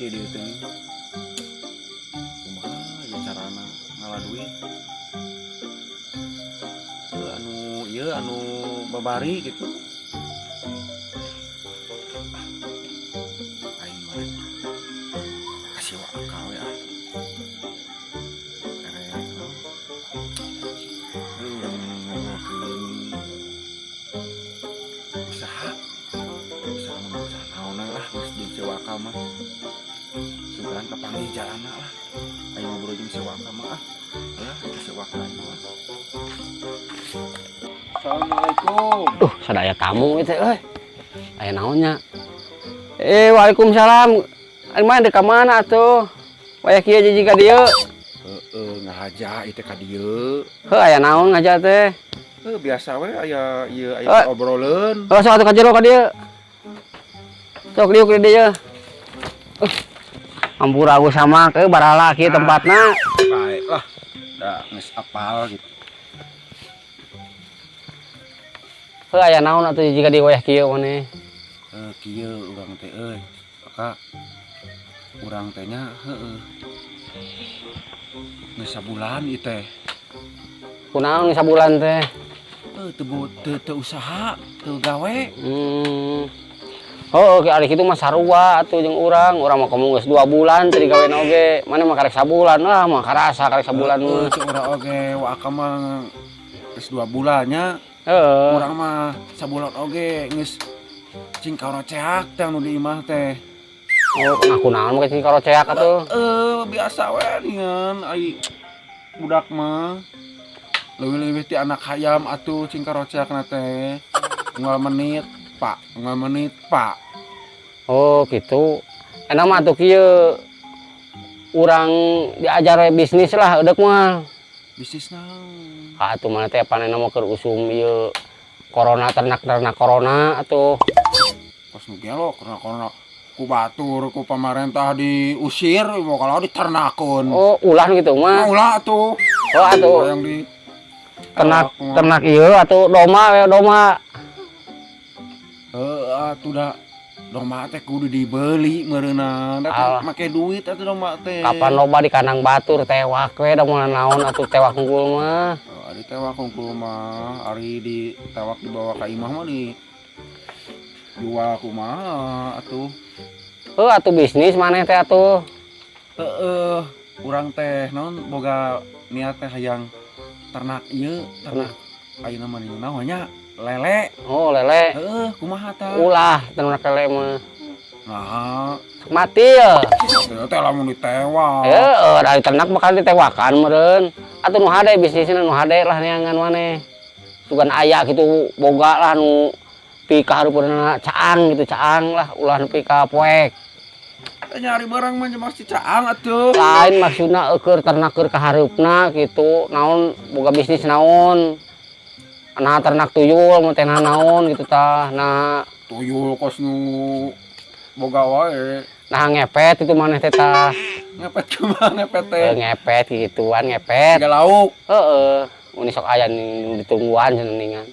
dia teh. Kumaha ya carana ngalah duit. Anu babari gitu. Aing mah kasih wakal ya. Usaha naon lah geus jeung si wakal mah. Sugan kapanggih jalana lah. Aing ngobrol jeung si wakal mah ya si wakal mah. Assalamualaikum. Sadaya tamu itu aya naonnya. Waalaikumsalam. Ari mah di ka mana atuh? Waya kieu jiji ka dieu. Ngahaja itu ka dieu. Aya naon ngaja teh? Biasa we aya ieu aya obroleun. Sok atuh ka jero ka dieu. Sok dieu ka dieu. Ampura aku sama ke baraha kieu tempatna. Baiklah. Da geus apal gitu. Aya naon atuh jika di wayah kieu maneh? Kieu urang teh euy. Maka urang teh nya geus sabulan ieu teh. Kunaon sabulan teh? Teu usaha, teu gawe. Ari kitu mah sarua atuh jeung urang mah komo geus 2 bulan teu digawean oge. Maneh mah karek sabulan mah karasa karek sabulan mah. Urang oge wa ka mah geus 2 bulannya. Urang mah sabulan oge geus cing karoceak teh anu di imah teh. Ngaku naon mah cing karoceak atuh? Biasa we ningan ai budak mah. Leuwih-leuwih ti anak hayam atuh cing karoceakna teh. Unggal menit, Pak. Oh, gitu. Enak mah atuh kieu urang diajar bisnis lah eudeuh mah. Bisnis naon? Atuh mana teh panenna mah keur usum ieu corona ternak corona atuh. Pas nu gelo corona ku batur ku pamarentah diusir mau kalau diternakeun. Oh, ulah gitu mah. Ulah atuh. Oh, atuh. Yang di ternak ieu atuh doma. Atuh da doma teh kudu dibeli meureunna. Da make duit atuh doma teh. Kapan loba di kandang batur tewak we da moal naon atuh tewak unggul mah. Ari tewak unggul mah, ari di tewak dibawa ka imah mah di jual kumaha atuh. Atuh bisnis maneh teh atuh. Urang teh naon boga niat teh hayang ternak ieu, ternak ayeuna mah naonnya lele. Oh, lele. Kumaha tah? Ulah ternak lele mah. Nah, mati ya. Teh lamun ditewak. Dari ternak bakal ditewakan meureun. Atuh nu hade bisnisna nu hade lah neangan maneh. Sugan aya kitu boga lah nu pi ka hareupeunna caang gitu, caang lah ulah nepi ka poek. Nyari barang mah mesti caang atuh. Lain maksudna keur ternak keur ka hareupna kitu. Naon boga bisnis naon? Nah ternak tuyul mun teh naon gitu tah. Nah tuyul kos nu boga wae. Nah ngepet itu maneh teh tah. Ngepet kumaha ngepet teh? Ngepet gituan ngepet. Galauk. Uni sok aya ditungguan cenah.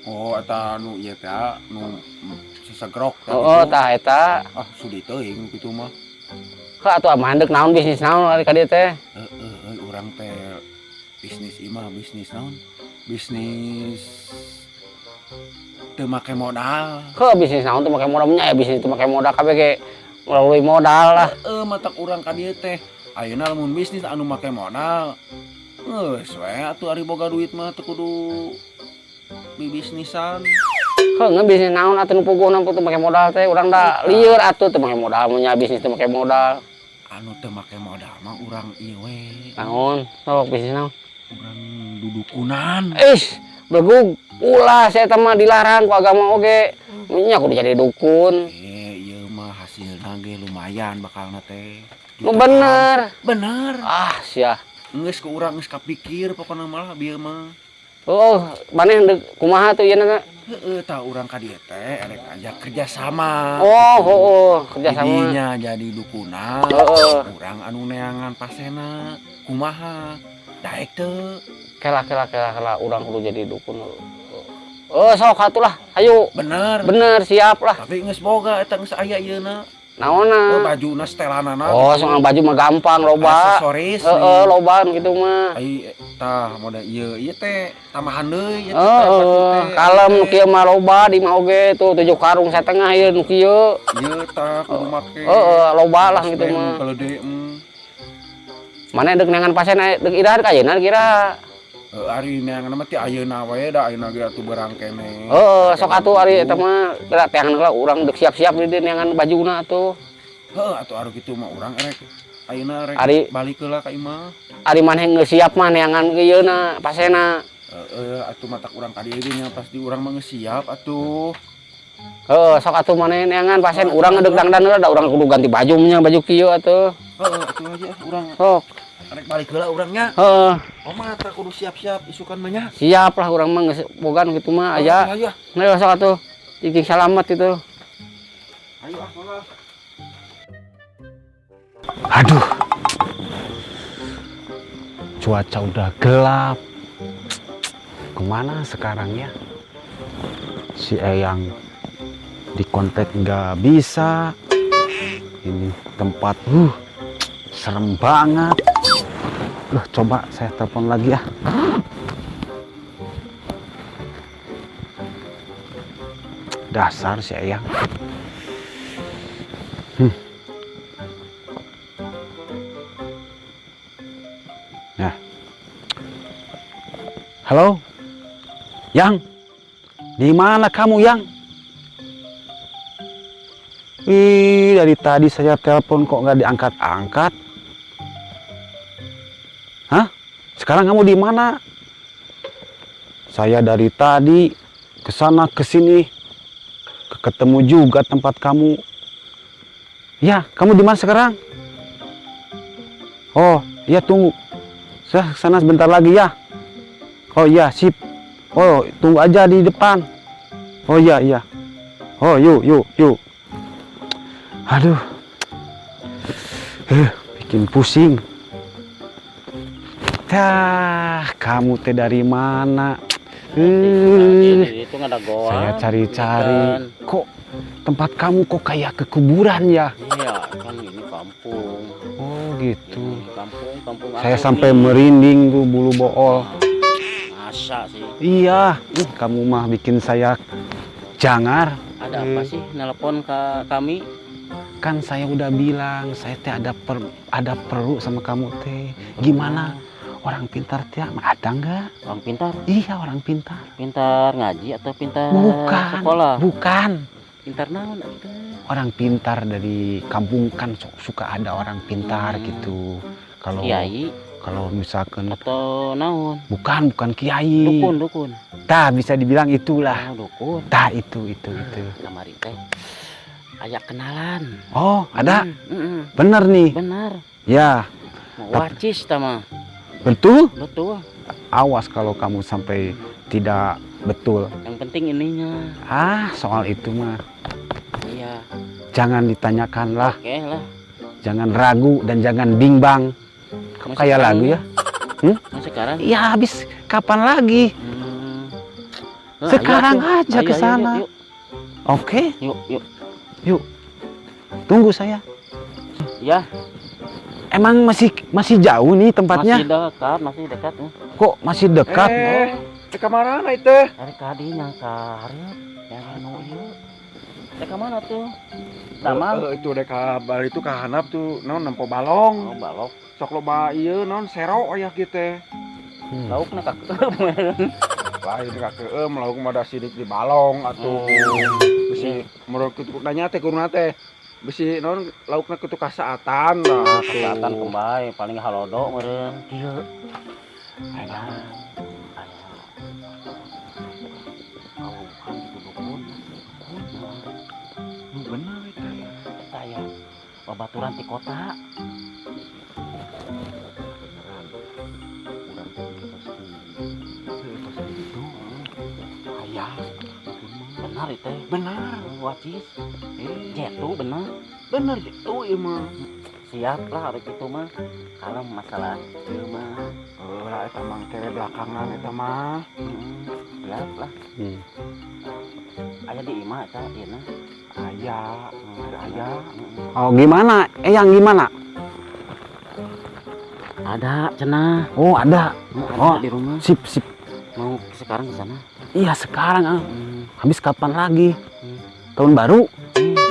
Oh eta nu ieu teh nu sesegrok teh. Tah eta. Sudi teuing kitu mah. Atuh mandek naon bisnis naon ari ka dieu teh? Urang teh bisnis imah bisnis naon? Bisnis teu make modal. Bisnis naon teu make modal nya ya bisnis teu make modal kabeh ge melalui modal lah. Matak urang ka dieu teh. Ayeuna lamun bisnis anu make modal. Geus we atuh ari boga duit mah teu kudu bibisnisan. Bisnis naon atuh nu puguhna teu make modal teh urang da lieur atuh teu make modal mun nya bisnis teu make modal. Anu teu make modal mah urang ieu we. Naon? Sok bisnis naon? Urang dudukunan. Belegug ulah saya mah dilarang ku agama oge. Nya kudu jadi dukun. Ieu mah hasilna ge lumayan bakalna teh. Nu bener. Sia. Geus ku urang geus kapikir pokona mah bieu mah. Maneh kumaha tuh ieu na? Tah urang ka dieu teh erek ajak kerja sama. Kerja sama. Didinya jadi dukunan. Urang anu neangan pasena kumaha? Daek teu. Kela urang kudu jadi dukun. Sok atuh lah, hayu. Bener, siap lah. Tapi geus boga eta geus aya ieuna. naonna. Bajuna setelanana. Oh, soal baju mah gampang loba. Aksesoris. Loba gitu mah. Ai tah model ieu teh tambahan deui ieu kalem nu kieu mah loba di mah oge tuh 7 karung setengah ieu nu kieu. Ieu tah kudu make. Loba lah gitu mah. Kelede Mana deuk neangan pasien deuk iraha kayeuna kira. Ari neangan mah ti ayeuna wae da ayeuna ge atuh berang kene. Sok atuh ari eta mah kira teangan heula urang deuk siap-siap di neangan bajuna atuh. Atuh aro kitu mah urang rek ayeuna rek Ari balik heula ka imah. Ari maneh geus siap mah neangan ke ieuna pasena. Atuh matak urang ka dieu nya pasti urang mah geus siap atuh. Sok atuh maneh neangan pasien urang ngedeuk dangdan heula da urang kudu ganti baju nya baju kieu atuh. Atuh aja urang. Sok. Rek balik heula urangnya. Oh mah tah kudu siap-siap isukan mah nya. Siap lah urang mah geus bogan kitu mah aya. Ayo sok atuh. Cicing salamet itu. Ayo mangga. Aduh, cuaca udah gelap. Kemana sekarang ya? Si Eyang dikontak nggak bisa. Ini tempat, serem banget. Coba saya telepon lagi ya. Dasar si Eyang. Halo, Yang, di mana kamu Yang? Dari tadi saya telepon kok nggak diangkat-angkat. Hah? Sekarang kamu di mana? Saya dari tadi kesana kesini, ketemu juga tempat kamu. Ya, kamu di mana sekarang? Oh, ya tunggu. Saya kesana sebentar lagi ya. Oh iya, sip. Oh, tunggu aja di depan. Oh iya, iya. Oh, yuk. Aduh. Bikin pusing. Kamu teh dari mana? Itu nggak ada goa. Saya cari-cari. Kok tempat kamu kok kayak ke kuburan ya? Iya, kan ini kampung. Oh, gitu. Kampung. Saya sampai merinding tuh bulu bool. Masa sih? Iya, kamu mah bikin saya jangar. Ada apa sih nelpon ke kami? Kan saya udah bilang, saya teh ada perlu sama kamu teh. Gimana? Orang pintar teh ada nggak? Orang pintar? Iya, orang pintar. Pintar ngaji atau pintar sekolah? Bukan. Pintar naon itu? Orang pintar dari kampung kan suka ada orang pintar gitu. Kalau kiai? Kalau misalkan atau naon? Bukan kiai. Dukun. Tah bisa dibilang itulah. Oh, dukun. Tah itu. Kamari teh. Aya kenalan. Oh, ada? Bener nih. Benar. Ya. Wacis tama. Betul? Betul. Awas kalau kamu sampai tidak betul. Yang penting ininya. Soal itu mah. Iya. Jangan ditanyakan lah. Oke lah. Jangan ragu dan jangan bimbang. Kayak lagu ya? Sekarang? Iya, habis kapan lagi? Sekarang aja ke sana. Oke? Yuk. Tunggu saya. Ya. Emang masih jauh nih tempatnya? Masih dekat. Kok masih dekat? Teka mana itu? Dari tadi nyangka hareup, yang anu ieu. Teka mana tuh? Damang. Itu deka bal itu ka handap tuh naon nempo balong. Oh, balok. Sok loba ieu naon sero aya kieu teh. Laukna ka keueum. Lain ka keueum lauk mah da sidik di balong atuh. Bisi menurut kitu nanya teh kuruna teh. Bisi naon laukna kitu kasaatan lah. Kasaatan kembali paling halodo meureun. Kieu. Bener itu. Eta ya. Babaturan ti kota. Benar itu. Benar. Wacis. Jetu benar. Bener gitu ieu mah. Siap lah hari itu mah. Kalem masalah ieu mah. Lah eta mah kere belakangan eta mah. Siap lah. Aya di imah eta ieu na. Aya. Oh, gimana? Yang gimana? Ada cenah. Oh, ada. Oh, di rumah. Sip. Mau sekarang ke sana. Iya, sekarang. Habis kapan lagi? Tahun baru?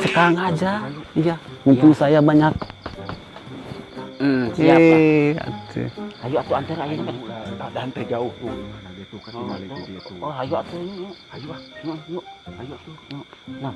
Sekarang aja. Iya, mumpung saya banyak. Siap lah. Atuh. Ayo atuh antar ayeuna kan. Dan teh jauh tuh. Nah, gitu kan tinggal di dia tuh. Oh, ayo atuh yuk. Ayo atuh. Yuk. Nah.